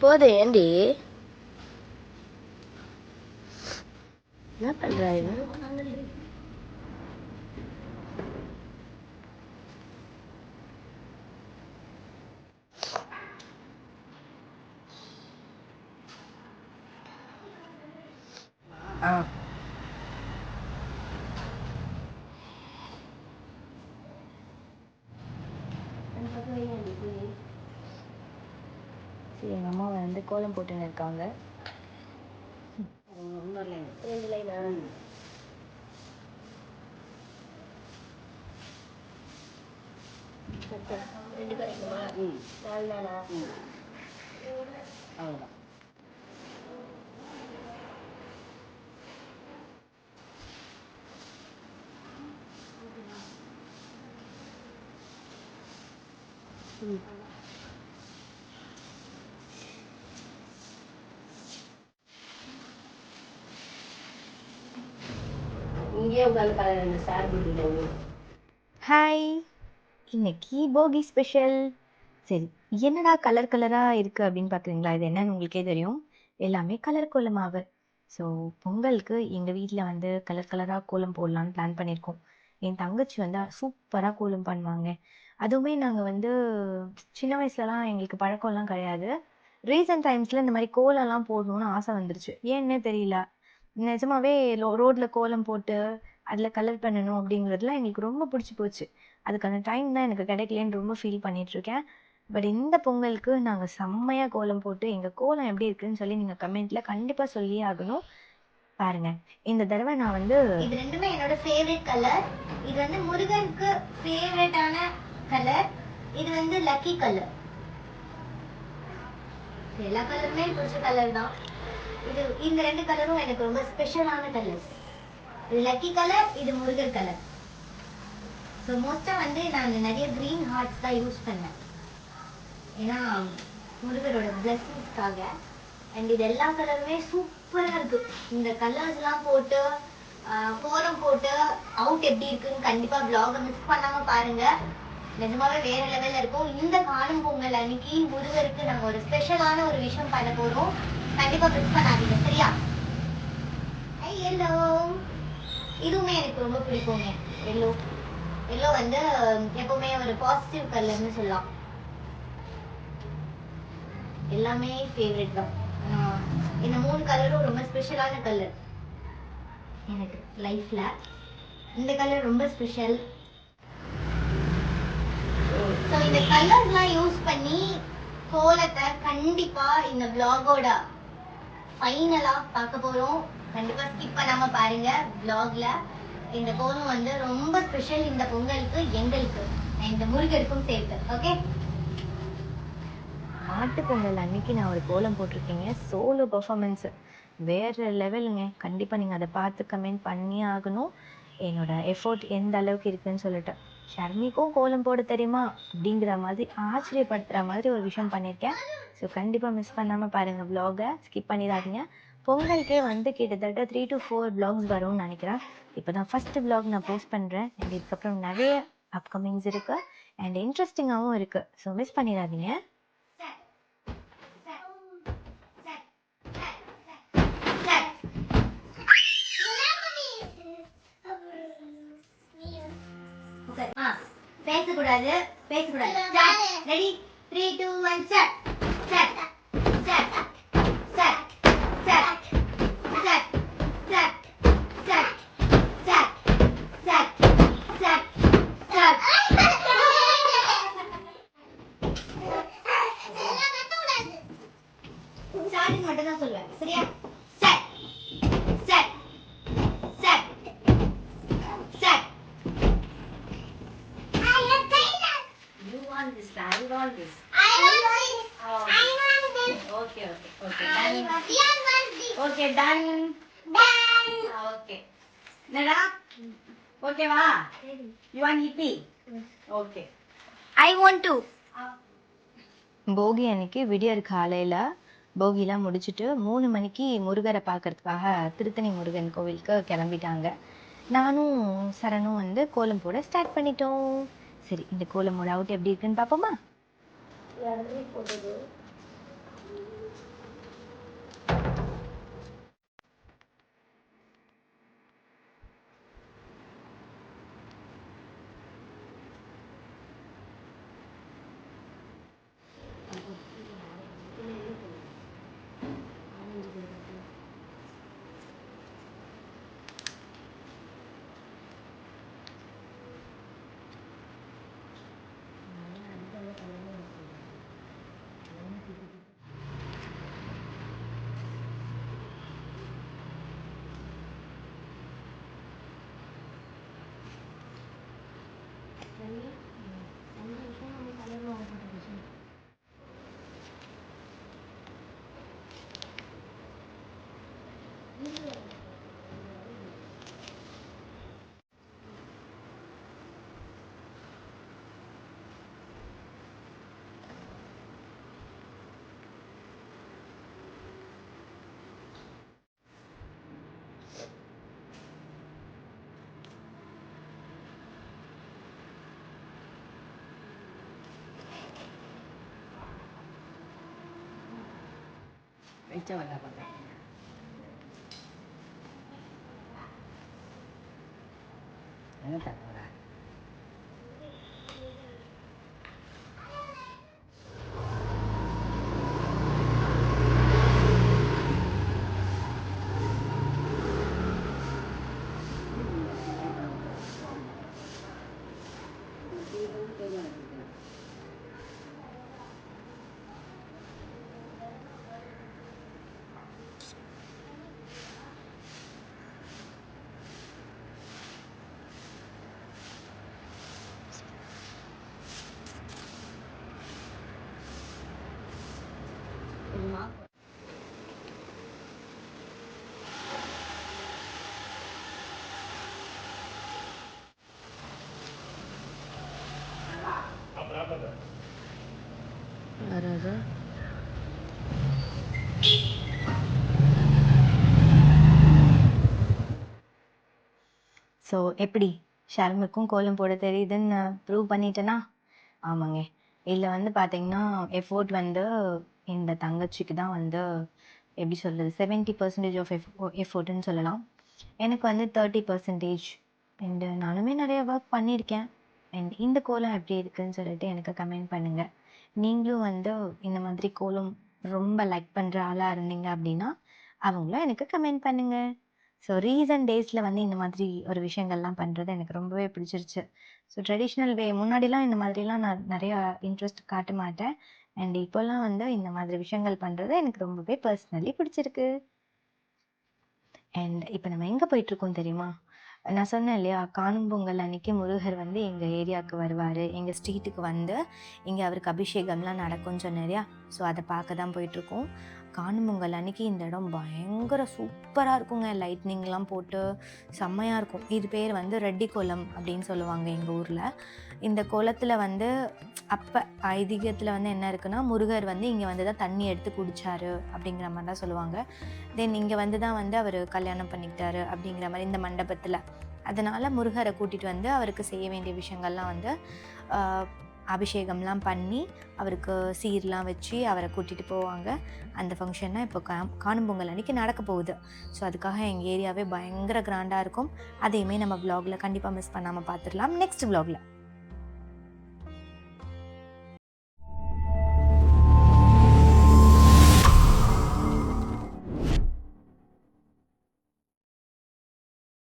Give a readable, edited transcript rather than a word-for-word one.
போது ஏண்டி என்ன பண்ற சரி, எங்கள் அம்மா வந்து கோலம் போட்டுன்னு இருக்காங்க. ரெண்டு லைனா ரெண்டு கிடைக்குமா? 4 நாளா? அவ்வளோதான். இங்கே உட்காந்து கலர் ஸ்டார் போட்டுக்கிட்டேன். ஹாய், இன்னைக்கு போகி ஸ்பெஷல். சரி, என்னடா கலர் கலராக இருக்குது அப்படின்னு பார்க்குறீங்களா? இது என்னன்னு உங்களுக்கே தெரியும். எல்லாமே கலர் கோலமாவு. ஸோ பொங்கலுக்கு எங்கள் வீட்டில் வந்து கலர் கலராக கோலம் போடலான்னு பிளான் பண்ணியிருக்கோம். என் தங்கச்சி வந்து சூப்பராக கோலம் பண்ணுவாங்க. அதுவுமே நாங்கள் வந்து சின்ன வயசுலலாம் எங்களுக்கு பழக்கம்லாம் கிடையாது. ரீசெண்ட் டைம்ஸில் இந்த மாதிரி கோலம்லாம் போடணும்னு ஆசை வந்துருச்சு. ஏன்னே தெரியல. நிஜமாவே ரோட்டில் கோலம் போட்டு அதில் கலர் பண்ணணும் அப்படிங்கிறதுலாம் எங்களுக்கு ரொம்ப பிடிச்சி போச்சு. அதுக்கான டைம் தான் எனக்கு கிடைக்கலன்னு ரொம்ப ஃபீல் பண்ணிகிட்ருக்கேன். பட் இந்த பொங்கலுக்கு நாங்கள் செம்மையாக கோலம் போட்டு எங்கள் கோலம் எப்படி இருக்குதுன்னு சொல்லி நீங்கள் கமெண்ட்டில் கண்டிப்பாக சொல்லியே ஆகணும். பாருங்கள், இந்த தடவை நான் வந்து இது ரெண்டுமே என்னோட ஃபேவரட் கலர். இது வந்து முருகனுக்கு ஃபேவரட்டான கலர். இது வந்து லக்கி கலர். எல்லா கலருமே பிடிச்ச கலர் தான். இது இந்த ரெண்டு கலரும் எனக்கு ரொம்ப ஸ்பெஷலான கலர். இது லக்கி கலர், இது முருகர் கலர். ஸோ மோஸ்ட்டாக வந்து நான் நிறைய க்ரீன் ஹார்ட்ஸ் தான் யூஸ் பண்ணேன், ஏன்னா முருகரோட பிளெஸிங்ஸ்க்காக. அண்ட் இது எல்லா கலருமே சூப்பராக இருக்குது. இந்த கலர்ஸ்லாம் போட்டு கோலம் போட்டு அவுட் எப்படி இருக்குன்னு கண்டிப்பாக வ்ளாகை மிஸ் பண்ணாமல் பாருங்கள். நிஜமாவே வேற லெவலில் இருக்கும். இந்த காணும் பொங்கல் அன்னைக்கு முருகருக்கு நாங்கள் ஒரு ஸ்பெஷலான ஒரு விஷயம் பண்ண போகிறோம். கண்டிப்பாக மிஸ் பண்ணாதீங்க, சரியா? எல்லோ இதுவுமே எனக்கு ரொம்ப பிடிக்குங்க. எல்லோ எல்லோ வந்து எப்பவுமே ஒரு பாசிட்டிவ் கலர்னு சொல்லலாம். எல்லாமே ஃபேவரட் தான். இந்த 3 கலரும் ரொம்ப ஸ்பெஷலான கலர் எனக்கு லைஃப்ல. இந்த கலர் ரொம்ப ஸ்பெஷல். ஸோ இந்த கலர்ஸ்லாம் யூஸ் பண்ணி கோலத்தை கண்டிப்பா இந்த vlog-ஓட ஃபைனலா பார்க்க போறோம். கண்டிப்பா ஸ்கிப் பண்ணாம பாருங்க. vlog-ல இந்த கோலம் வந்து ரொம்ப ஸ்பெஷல் இந்த பொங்கலுக்கு, எங்களுக்கு இந்த முருகருக்கும் சேர்த்து. ஓகே, மாட்டு பொங்கல் அன்னைக்கு நான் ஒரு கோலம் போட்டிருக்கேங்க. சோலோ பர்ஃபார்மன்ஸு வேறு லெவலுங்க. கண்டிப்பாக நீங்கள் அதை பார்த்து கமெண்ட் பண்ணியே ஆகணும், என்னோட எஃபோர்ட் எந்த அளவுக்கு இருக்குதுன்னு சொல்லிட்டு. ஷர்மிக்கும் கோலம் போட தெரியுமா அப்படிங்கிற மாதிரி ஆச்சரியப்படுத்துகிற மாதிரி ஒரு விஷயம் பண்ணியிருக்கேன். ஸோ கண்டிப்பாக மிஸ் பண்ணாமல் பாருங்கள் vlog-ஐ, ஸ்கிப் பண்ணிடாதீங்க. பொங்கலுக்கே வந்து கிட்டத்தட்ட 3 to 4 vlogs வரும்னு நினைக்கிறேன். இப்போ தான் ஃபஸ்ட்டு vlog நான் போஸ்ட் பண்ணுறேன். அண்ட் இதுக்கப்புறம் நிறைய அப்கமிங்ஸ் இருக்குது அண்ட் இன்ட்ரெஸ்டிங்காகவும் இருக்குது. ஸோ மிஸ் பண்ணிடாதீங்க. பேசக்கூடாது. Ready, 3, 2, 1 start. ஸ்டார்டிங் மட்டும் தான் சொல்லுவேன், சரியா? Okay, done. Okay. Nada? Okay, va? You want hippie? Okay. I want to. போகி அன்னைக்கு விடியற் காலையில் போகிலாம் முடிச்சுட்டு 3 மணிக்கு முருகரை பார்க்கறதுக்காக திருத்தணி முருகன் கோவிலுக்கு கிளம்பிட்டாங்க. நானும் சரணும் வந்து கோலம் போட ஸ்டார்ட் பண்ணிட்டோம். சரி, இந்த கோலமோட அவுட் எப்படி இருக்குன்னு பார்ப்போமா? போட்டது வெளிச்சம் வரல பார்த்தேன். என்ன தகவல யாராவது ஸோ எப்படி ஷர்முக்கும் கோலம் போட தெரியுதுன்னு ப்ரூவ் பண்ணிட்டேனா? ஆமாங்க. இதில் வந்து பார்த்தீங்கன்னா எஃபோர்ட் வந்து இந்த தங்கச்சிக்கு தான் வந்து எப்படி சொல்கிறது 70% ஆஃப் எஃபோர்ட்டுன்னு சொல்லலாம். எனக்கு வந்து 30%. அண்டு நானுமே நிறைய ஒர்க் பண்ணியிருக்கேன். அண்ட் இந்த கோலம் எப்படி இருக்குன்னு சொல்லிட்டு எனக்கு கமெண்ட் பண்ணுங்கள். நீங்களும் வந்து இந்த மாதிரி கோலம் ரொம்ப லைக் பண்ணுற ஆளாக இருந்தீங்க அப்படின்னா அவங்களும் எனக்கு கமெண்ட் பண்ணுங்கள். ஸோ ரீசன்ட் டேஸில் வந்து இந்த மாதிரி ஒரு விஷயங்கள்லாம் பண்ணுறது எனக்கு ரொம்பவே பிடிச்சிருச்சு. ஸோ ட்ரெடிஷ்னல் வே முன்னாடிலாம் இந்த மாதிரிலாம் நான் நிறையா இன்ட்ரெஸ்ட் காட்ட மாட்டேன். அண்ட் இப்போல்லாம் வந்து இந்த மாதிரி விஷயங்கள் பண்ணுறது எனக்கு ரொம்பவே பர்சனலி பிடிச்சிருக்கு. அண்ட் இப்போ நம்ம எங்கே போயிட்டுருக்கோம் தெரியுமா? நான் சொன்னேன் இல்லையா, காணும் பொங்கல் அன்னைக்கு முருகர் வந்து எங்கள் ஏரியாவுக்கு வருவார், எங்கள் ஸ்ட்ரீட்டுக்கு வந்து இங்கே அவருக்கு அபிஷேகம்லாம் நடக்கும்னு சொன்னேன் இல்லையா. ஸோ அதை பார்க்க தான் போயிட்டுருக்கோம். காணும் பொங்கல் அன்னைக்கு இந்த இடம் பயங்கர சூப்பராக இருக்குங்க. லைட்னிங்லாம் போட்டு செம்மையாக இருக்கும். இது பேர் வந்து ரெட்டி கோலம் அப்படின்னு சொல்லுவாங்க எங்கள் ஊரில். இந்த கோலத்தில் வந்து அப்போ ஐதீகத்தில் வந்து என்ன இருக்குன்னா, முருகர் வந்து இங்கே வந்து தான் தண்ணி எடுத்து குடித்தாரு அப்படிங்கிற மாதிரி தான் சொல்லுவாங்க. தென் இங்கே வந்து தான் வந்து அவர் கல்யாணம் பண்ணிக்கிட்டாரு அப்படிங்கிற மாதிரி இந்த மண்டபத்தில். அதனால் முருகரை கூட்டிகிட்டு வந்து அவருக்கு செய்ய வேண்டிய விஷயங்கள்லாம் வந்து அபிஷேகம்லாம் பண்ணி அவருக்கு சீர்லாம் வச்சு அவரை கூட்டிகிட்டு போவாங்க. அந்த ஃபங்க்ஷன்னா இப்போ காணும் பொங்கல் அன்றைக்கி நடக்க போகுது. ஸோ அதுக்காக எங்கள் ஏரியாவே பயங்கர கிராண்டாக இருக்கும். அதையுமே நம்ம வ்ளாகில் கண்டிப்பாக மிஸ் பண்ணாமல் பார்த்துடலாம் நெக்ஸ்ட் வ்ளாகில்.